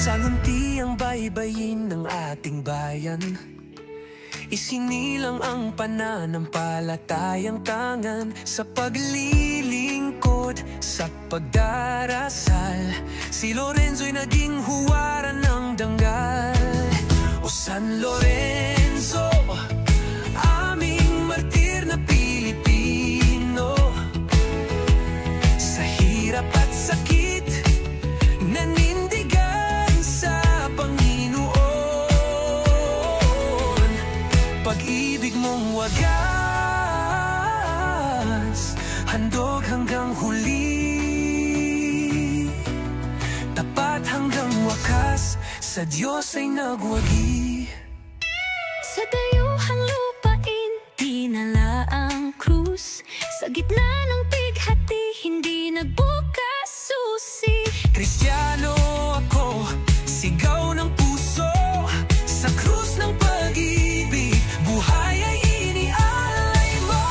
Saluntiang baybayin ng ating bayan, isinilang ang pananampalatayang tangan sa paglilingkod, sa pagdarasal. Si Lorenzo'y naging huwaran ng danggal. O San Lorenzo, aming martir na Pilipino, sa hirap at sakit nanindigan sa Panginoon. Pag-ibig mong wagas, handog hanggang huli, tapat hanggang wakas, sa Diyos ay nagwagi. Sa dayuhang lupain, dinala ang krus, sa gitna ng bighati, hindi nagbukas susi. Kristiyano ako, sigaw ng puso, sa krus ng pag-ibig, buhay ay inialay mo.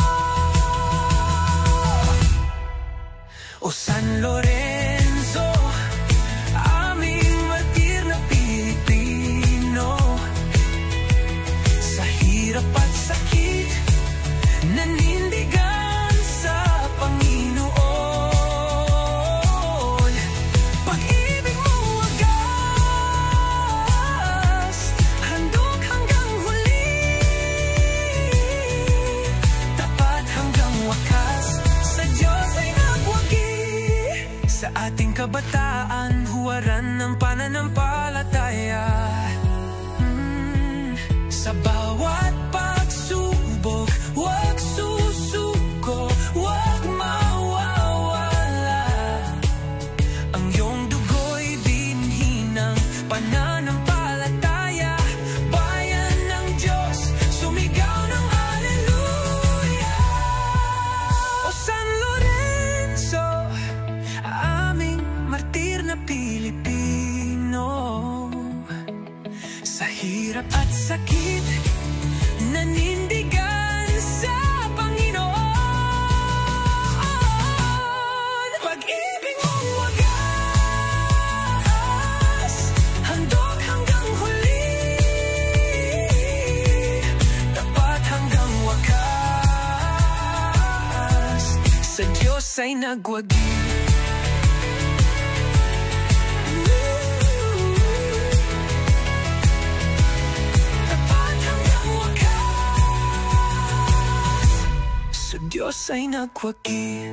O San Lorenzo, aming martir na Pilipino, sa hirap at sakit nanindigan sa Panginoon. Pag-ibig mo wagas, handog hanggang huli, tapat hanggang wakas, sa Diyos ay nagwagi. Sa ating kabataan, huwaran ng pananampalataya. Sa bawat pagsubok, huwag susuko, huwag mawawala. Ang iyong dugo'y binhi ng pananampalataya. Bayan ng Diyos, sumigaw ng Hallelujah. O San Lorenzo, aming martir na Pilipino, sa hirap at sakit nanindigan sa Panginoon. Pag-ibig mong wagas, handog hanggang huli, tapat hanggang wakas, sa Diyos ay nagwagi. Sa Diyos ay nagwagi.